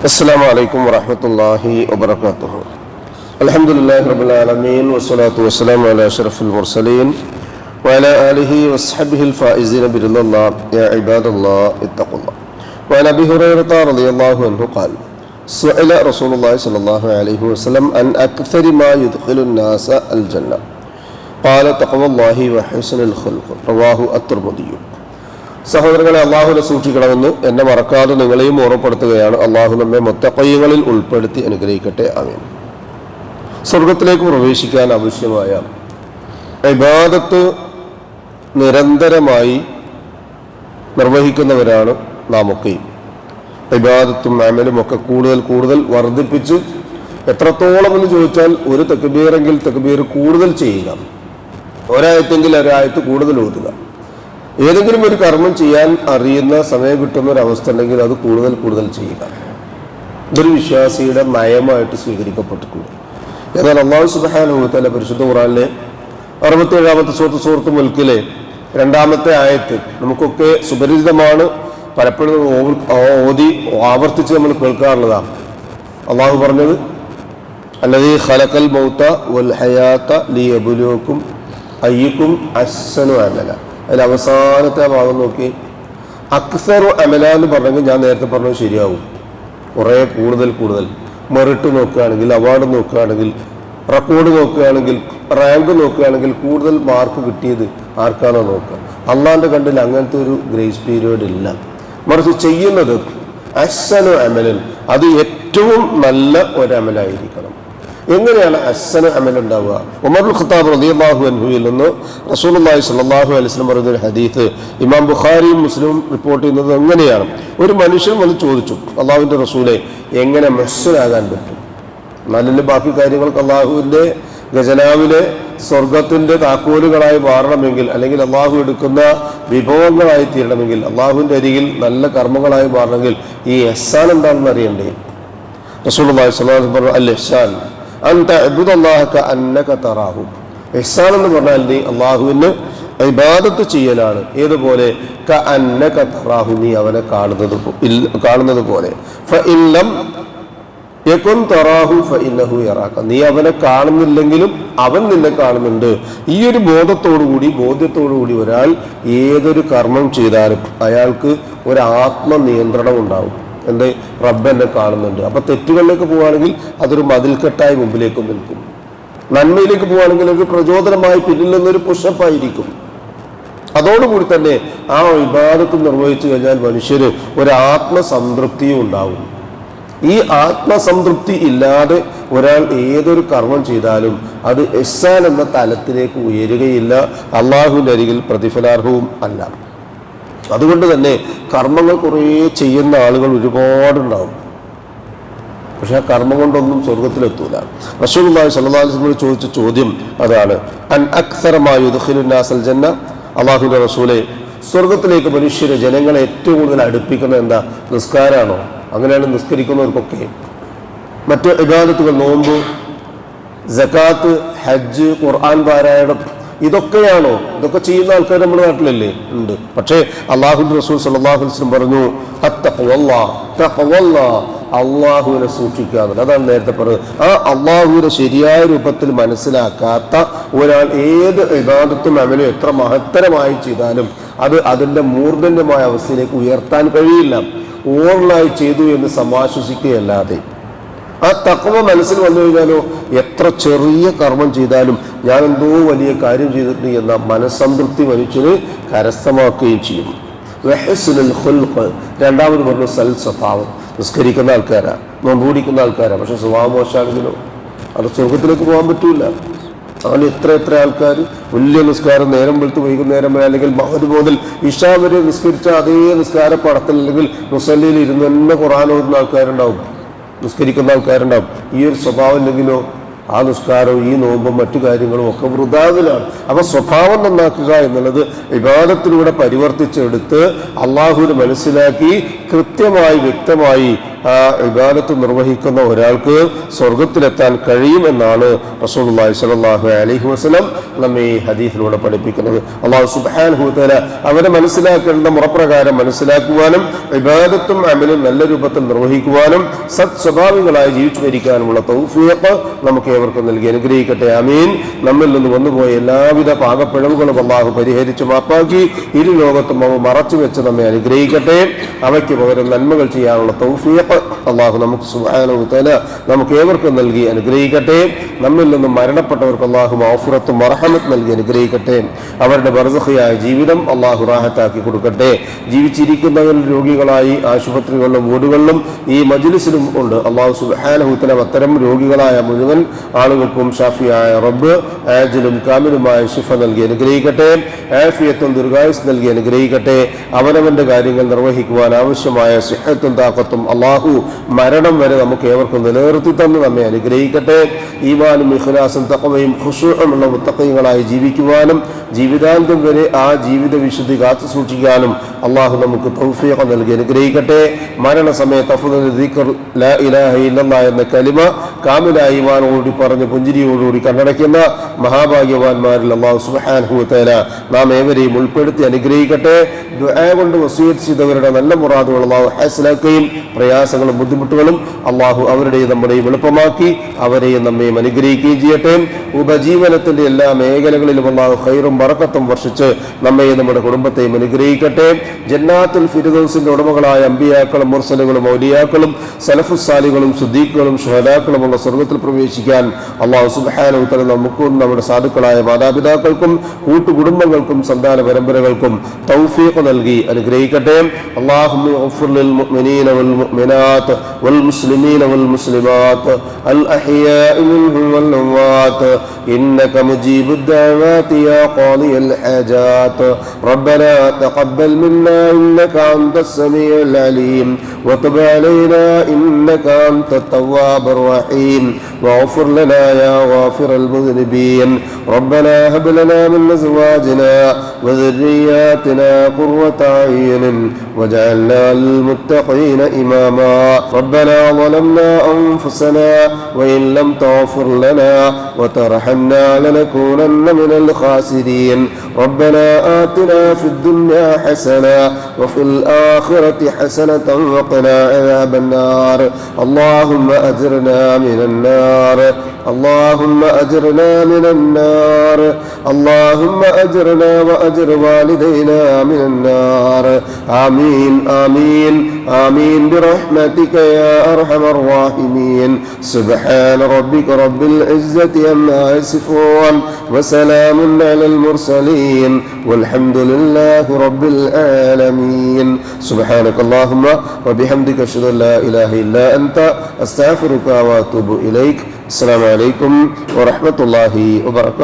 السلام عليكم ورحمة الله وبركاته. الحمد لله رب العالمين والصلاة والسلام على أشرف المرسلين وعلى آله وصحبه الفائزين برضا الله. يا عباد الله اتقوا الله. وعن أبي هريرة رضي الله عنه قال: سئل رسول الله صلى الله عليه وسلم عن أكثر ما يدخل الناس الجنة قال: تقوى الله وحسن الخلق. رواه الترمذي. സഹോദരങ്ങളെ, അള്ളാഹുവിനെ സൂക്ഷിക്കണമെന്ന് എന്നെ മറക്കാതെ നിങ്ങളെയും ഓർമ്മപ്പെടുത്തുകയാണ്. അള്ളാഹു നമ്മെ മുത്തഖീങ്ങളിൽ ഉൾപ്പെടുത്തി അനുഗ്രഹിക്കട്ടെ. ആമീൻ. സ്വർഗത്തിലേക്ക് പ്രവേശിക്കാൻ ആവശ്യമായ ഇബാദത്ത് നിരന്തരമായി നിർവഹിക്കുന്നവരാണ് നാമൊക്കെ. ഇബാദത്തും അമലും ഒക്കെ കൂടുതൽ വർദ്ധിപ്പിച്ച്, എത്രത്തോളം എന്ന് ചോദിച്ചാൽ ഒരു തക്ബീറെങ്കിൽ തക്ബീർ കൂടുതൽ ചെയ്യുക, ഒരായത്തെങ്കിൽ ഒരായത്ത് കൂടുതൽ ഓതുക. ഏതെങ്കിലും ഒരു കർമ്മം ചെയ്യാൻ അറിയുന്ന സമയം കിട്ടുന്ന ഒരവസ്ഥ ഉണ്ടെങ്കിൽ അത് കൂടുതൽ ചെയ്യുക. ഇതൊരു വിശ്വാസിയുടെ നയമായിട്ട് സ്വീകരിക്കപ്പെട്ടിട്ടുണ്ട്. എന്നാൽ അല്ലാഹു സുബ്ഹാനഹു വ തആല പരിശുദ്ധ ഖുർആനിലെ 67-ാമത്തെ സൂറത്ത് മുൽക്കിലെ 2-ാമത്തെ ആയത്ത് നമുക്കൊക്കെ സുപരിചിതമാണ്. പലപ്പോഴും ഓതി ആവർത്തിച്ച് നമ്മൾ കേൾക്കാറുള്ളതാണ്. അള്ളാഹു പറഞ്ഞത്: അല്ലദീ ഖലഖൽ മൗത വൽ ഹയാത ലിയബ്ലുവക്കും അയ്യുക്കും അഹ്സനു അമല. അതിൽ അവസാനത്തെ ഭാഗം നോക്കി, അക്സറു അമല എന്ന് പറഞ്ഞെങ്കിൽ ഞാൻ നേരത്തെ പറഞ്ഞത് ശരിയാവും. കുറേ കൂടുതൽ മെറിറ്റ് നോക്കുകയാണെങ്കിൽ, അവാർഡ് നോക്കുകയാണെങ്കിൽ, റെക്കോർഡ് നോക്കുകയാണെങ്കിൽ, റാങ്ക് നോക്കുകയാണെങ്കിൽ കൂടുതൽ മാർക്ക് കിട്ടിയത് ആർക്കാണോ നോക്കുക. അള്ളാന്റെ കണ്ടിൽ അങ്ങനത്തെ ഒരു ഗ്രേസ് പീരിയഡ് ഇല്ല. മറിച്ച് ചെയ്യുന്നത് അഹ്സനു അമലൻ, അത് ഏറ്റവും നല്ല ഒരമലായിരിക്കണം. എങ്ങനെയാണ് അഹ്സന അമൽ ഉണ്ടാവുക? ഉമറുൽ ഖത്താബ് റളിയല്ലാഹു അൻഹുവിൽ നിന്ന് റസൂലുള്ളാഹി സ്വല്ലല്ലാഹു അലൈഹി വസല്ലം പറയുന്ന ഒരു ഹദീസ് ഇമാം ബുഖാരിയും മുസ്ലിമും റിപ്പോർട്ട് ചെയ്യുന്നത് എങ്ങനെയാണ്? ഒരു മനുഷ്യൻ വന്ന് ചോദിച്ചു: അള്ളാഹുവിൻ്റെ റസൂലെ, എങ്ങനെ മുഹ്സിനാകാൻ പറ്റും? നല്ല ബാക്കി കാര്യങ്ങൾക്ക് അള്ളാഹുവിൻ്റെ ഖജനാവിലെ സ്വർഗത്തിൻ്റെ താക്കോലുകളായി മാറണമെങ്കിൽ, അല്ലെങ്കിൽ അള്ളാഹു എടുക്കുന്ന വിഭവങ്ങളായി തീരണമെങ്കിൽ, അള്ളാഹുവിൻ്റെ അരികിൽ നല്ല കർമ്മങ്ങളായി മാറണമെങ്കിൽ ഈ ഇഹ്സാൻ എന്താണെന്ന് അറിയണ്ടേ? റസൂലുള്ളാഹി സ്വല്ലല്ലാഹു അലൈഹി വസല്ലം പറഞ്ഞു: അൽ ഇഹ്സാൻ അൻ തഅബ്ദുല്ലാഹ കഅന്നക തറാഹു. ഇഹ്സാൻ എന്ന് പറഞ്ഞാൽ നീ അള്ളാഹുവിന് ഇബാദത്ത് ചെയ്യലാണ്. ഏതുപോലെ? കഅന്നക തറാഹു, നീ അവനെ കാണുന്നത് പോലെ. ഫഇൻ ലം യകുൻ തറാഹു ഫഇന്നഹു യറാക, നീ അവനെ കാണുന്നില്ലെങ്കിലും അവൻ നിന്നെ കാണുന്നുണ്ട്. ഈ ഒരു ബോധ്യത്തോടുകൂടി ഒരാൾ ഏതൊരു കർമ്മം ചെയ്താലും അയാൾക്ക് ഒരു ആത്മനിയന്ത്രണം ഉണ്ടാവും. എന്ത്? റബ്ബ് എന്നെ കാണുന്നുണ്ട്. അപ്പൊ തെറ്റുകളിലേക്ക് പോവുകയാണെങ്കിൽ അതൊരു മതിൽക്കെട്ടായി മുമ്പിലേക്ക് നിൽക്കും. നന്മയിലേക്ക് പോവുകയാണെങ്കിൽ ഒരു പ്രചോദനമായി പിന്നിൽ നിന്നൊരു പുഷപ്പായിരിക്കും. അതോടുകൂടി തന്നെ ആ ഇബാദത്ത് നിർവഹിച്ചു കഴിഞ്ഞാൽ മനുഷ്യന് ഒരു ആത്മസംതൃപ്തിയും ഉണ്ടാവും. ഈ ആത്മസംതൃപ്തി ഇല്ലാതെ ഒരാൾ ഏതൊരു കർമ്മം ചെയ്താലും അത് ഇഹ്സാൻ എന്ന തലത്തിലേക്ക് ഉയരുകയില്ല, അള്ളാഹുവിൻ്റെ അരികിൽ പ്രതിഫലാർഹവും അല്ല. അതുകൊണ്ട് തന്നെ കർമ്മങ്ങൾ കുറേ ചെയ്യുന്ന ആളുകൾ ഒരുപാടുണ്ടാവും. പക്ഷെ ആ കർമ്മം കൊണ്ടൊന്നും സ്വർഗത്തിലെത്തൂല. റസൂലുള്ളാഹി സ്വല്ലല്ലാഹു അലൈഹി വസല്ലം ചോദിച്ച ചോദ്യം അതാണ്: അൻ അക്സറ മാ യുദ്ഖിലുൻ നാസൽ ജന്ന. അല്ലാഹുവിൻ്റെ റസൂലെ, സ്വർഗത്തിലേക്ക് മനുഷ്യരെ, ജനങ്ങളെ ഏറ്റവും കൂടുതൽ അടുപ്പിക്കുന്നത് എന്താ? നിസ്കാരമാണോ? അങ്ങനെയാണ് നിസ്കരിക്കുന്നവർക്കൊക്കെ. മറ്റ് ഇബാദത്തുകൾ, നോമ്പ്, സകാത്ത്, ഹജ്ജ്, ഖുർആൻ പാരായണം, ഇതൊക്കെയാണോ? ഇതൊക്കെ ചെയ്യുന്ന ആൾക്കാർ നമ്മുടെ നാട്ടിലല്ലേ ഉണ്ട്. പക്ഷേ അല്ലാഹുവിൻ്റെ റസൂൽ സ്വല്ലല്ലാഹു അലൈഹി വസല്ലം പറഞ്ഞു: തഖ്വല്ലാഹ്, അള്ളാഹുവിനെ സൂക്ഷിക്കുക. അതാണ് നേരത്തെ പറഞ്ഞത്. ആ അള്ളാഹുവിനെ ശരിയായ രൂപത്തിൽ മനസ്സിലാക്കാത്ത ഒരാൾ ഏത് ഇബാദത്തും അമലും എത്ര മഹത്തരമായി ചെയ്താലും അത് അതിൻ്റെ മൂർധന്യമായ അവസ്ഥയിലേക്ക് ഉയർത്താൻ കഴിയില്ല. ഓർലായി ചെയ്തു എന്ന് സമാശ്വസിക്കുകയല്ലാതെ. ആ തഖ്വ മനസ്സിൽ വന്നു കഴിഞ്ഞാലോ എത്ര ചെറിയ കർമ്മം ചെയ്താലും ഞാൻ എന്തോ വലിയ കാര്യം ചെയ്തിട്ടുണ്ട് എന്ന മനസ്സംതൃപ്തി മനുഷ്യന് കരസ്ഥമാക്കുകയും ചെയ്യും. വഹ്സുനുൽ ഖുൽഖ്, രണ്ടാമത് പറഞ്ഞു സൽ സ്വഭാവം. നിസ്കരിക്കുന്ന ആൾക്കാരാ, നോമ്പ് പിടിക്കുന്ന ആൾക്കാരാ, പക്ഷെ സ്വഭാവം മോശമാണെങ്കിലോ അത് സ്വർഗത്തിലേക്ക് പോകാൻ പറ്റൂല. അങ്ങനെ എത്ര ആൾക്കാർ വലിയ നിസ്കാരം നേരം വെളുത്ത് വൈകുന്നേരം വരെ, അല്ലെങ്കിൽ മഗ്‌രിബ് മുതൽ ഇശാ വരെ നിസ്കരിച്ച അതേ നിസ്കാര പടത്തിൽ അല്ലെങ്കിൽ മുസല്ലിയിൽ ഇരുന്ന് തന്നെ ഖുർആൻ ഓതുന്ന ആൾക്കാരുണ്ടാവും, നിസ്കരിക്കുന്ന ആൾക്കാരുണ്ടാവും. ഈ ഒരു സ്വഭാവം ഇല്ലെങ്കിലോ ആ നിസ്കാരവും ഈ നോമ്പും മറ്റു കാര്യങ്ങളും ഒക്കെ വൃഥാവിലാണ്. അപ്പൊ സ്വഭാവം നന്നാക്കുക എന്നുള്ളത് ഇബാദത്തിലൂടെ പരിവർത്തിച്ചെടുത്ത് അള്ളാഹുവിനെ മനസ്സിലാക്കി കൃത്യമായി വ്യക്തമായി ആ ഇബാദത്ത് നിർവഹിക്കുന്ന ഒരാൾക്ക് സ്വർഗത്തിലെത്താൻ കഴിയുമെന്നാണ് റസൂലുള്ളാഹി സ്വല്ലല്ലാഹു അലൈഹി വസല്ലം നമ്മെ ഈ ഹദീസിലൂടെ പഠിപ്പിക്കുന്നത്. അല്ലാഹു സുബ്ഹാനഹു വ തആല അവരെ മനസ്സിലാക്കേണ്ട മുറപ്രകാരം മനസ്സിലാക്കുവാനും ഇബാദത്തും അമലും നല്ല രൂപത്തിൽ നിർവഹിക്കുവാനും സത് സ്വഭാവികളായി ജീവിച്ചു മരിക്കാനുമുള്ള തൗഫീഖ് നമുക്ക് ഏവർക്കും നൽകി അനുഗ്രഹിക്കട്ടെ. ആമീൻ. നമ്മിൽ നിന്ന് വന്നുപോയ എല്ലാവിധ പാകപ്പിഴവുകളും അല്ലാഹു പരിഹരിച്ച് മാപ്പാക്കി ഇരു ലോകത്തും അവ മറച്ചു വെച്ച് നമ്മെ അനുഗ്രഹിക്കട്ടെ. അവയ്ക്ക് പകരം നന്മകൾ ചെയ്യാനുള്ള തൗഫീഖ് അല്ലാഹു നമുക്ക് സുബ്ഹാനഹു വ തആല നമുക്ക് ഏവർക്കും നൽകി അനുഗ്രഹിക്കട്ടെ. നമ്മിൽ നിന്നും മരണപ്പെട്ടവർക്ക് അല്ലാഹു മഗ്ഫിറത്തും മർഹമത്ത് നൽകി അനുഗ്രഹിക്കട്ടെ. അവരുടെ ബർസഖിയായ ജീവിതം അല്ലാഹു റാഹത്താക്കി കൊടുക്കട്ടെ. ജീവിച്ചിരിക്കുന്നവർ രോഗികളായി ആശുപത്രികളിലും വീടുകളിലും ഈ മജ്ലിസിലും ഉണ്ട്. അല്ലാഹു സുബ്ഹാനഹു വ തആല അത്തരം രോഗികളായ മുഴുവൻ ആളുകൾക്കും ഷാഫിയായ റബ്ബ് ആജിലും കാമിലുമായ ശിഫ നൽകി അനുഗ്രഹിക്കട്ടെ. ആഫിയത്തും ദീർഘായുസ് നൽകി അനുഗ്രഹിക്കട്ടെ. അവനവന്റെ കാര്യങ്ങൾ നിർവഹിക്കുവാൻ ആവശ്യമായ സിഹത്തും താഖത്തും അല്ലാഹു മരണം വരെ നമുക്ക് ഏവർക്കും നിലനിർത്തി തന്ന് നമ്മെ അനുഗ്രഹിക്കട്ടെ. ഈമാനും ഇഖ്ലാസും തഖ്വയും ഖുശൂഉം ഉള്ള മുത്തഖീങ്ങളായി ജീവിക്കുവാനും ജീവിതാന്ത്യം വരെ ആ ജീവിത വിശുദ്ധി കാത്തു സൂക്ഷിക്കാനും അല്ലാഹു നമുക്ക് തൗഫീഖ് നൽകി അനുഗ്രഹിക്കട്ടെ. മരണസമയത്ത് അഫ്ദൽ ദിക്ർ ലാ ഇലാഹ ഇല്ലല്ലാഹ് എന്ന കലിമ കാമിലായ ഈമാനോടുകൂടി പറഞ്ഞ് പുഞ്ചിരിയോടുകൂടി കണ്ണടയ്ക്കുന്ന മഹാഭാഗ്യവാന്മാരിൽ അല്ലാഹു സുബ്ഹാനഹു വ തആല നാം ഏവരെയും ഉൾപ്പെടുത്തി അനുഗ്രഹിക്കട്ടെ. ദുആ കൊണ്ട് വസിയത്ത് ചെയ്തവരുടെ നല്ല മുറാദുകൾ അല്ലാഹു ഹാസിലാക്കുകയും പ്രയാസങ്ങളും ബുദ്ധിമുട്ടുകളും അല്ലാഹു അവരുടെയും നമ്മുടെയും എളുപ്പമാക്കി അവരെയും നമ്മയും അനുഗ്രഹിക്കുകയും ചെയ്യട്ടെ. ഉപജീവനത്തിന്റെ എല്ലാ മേഖലകളിലും അല്ലാഹു ഖൈറും ബറക്കത്തും വർഷിച്ച് നമ്മയും നമ്മുടെ കുടുംബത്തെയും അനുഗ്രഹിക്കട്ടെ. ജന്നാത്തുൽ ഫിർദൗസിന്റെ ഉടമകളായ അമ്പിയാക്കളും മുർസലുകളും ഔലിയാക്കളും സലഫുസ് സാലികളും സുദ്ദീഖുകളും ശുഹദാക്കളും ഉള്ള സ്വർഗ്ഗത്തിൽ പ്രവേശിക്കാൻ അല്ലാഹു സുബ്ഹാനഹു വ തആല നമുക്കും നമ്മുടെ സാധുക്കളായ മാതാപിതാക്കൾക്കും കൂട്ടുകുടുംബങ്ങൾക്കും സന്താന പരമ്പരകൾക്കും തൗഫീഖ് നൽകി അനുഗ്രഹിക്കട്ടെ. അല്ലാഹുമ്മ ഗ്ഫിർ ലിൽ മുഅ്മിനീന വൽ മുഅ്മിനാത്ത് വൽ മുസ്ലിമീന വൽ മുസ്ലിമാത്ത് അൽ അഹ്യാഇ മിൻഹും വൽ അംവാത്ത് ഇന്നക മുജീബുദ് ദഅവാതി യാ ഖാദിയൽ ഹാജാത്ത് റബ്ബനാ തഖബ്ബൽ മിന്നാ ഇന്നക അൻതസ് സമീഉൽ അലീം വതുബ് അലൈനാ ഇന്നക അൻതത് തവ്വാബുർ റഹീം واغفر لنا يا غافر المذنبين ربنا هب لنا من أزواجنا وذرياتنا قرة أعين واجعلنا للمتقين إماما ربنا ظلمنا أنفسنا وإن لم تغفر لنا وترحمنا لنكونن من الخاسرين ربنا آتنا في الدنيا حسنة وفي الآخرة حسنة وقنا عذاب النار اللهم أجرنا من النار اللهم أجرنا من النار اللهم أجرنا وأجر والدينا من النار آمين آمين آمين برحمتك يا أرحم الراحمين سبحان ربك رب العزة عما يصفون وسلام على المرسلين والحمد لله رب العالمين سبحانك اللهم وبحمدك أشهد أن لا إله إلا أنت أستغفرك وأتوب إليك السلام عليكم ورحمة الله وبركاته.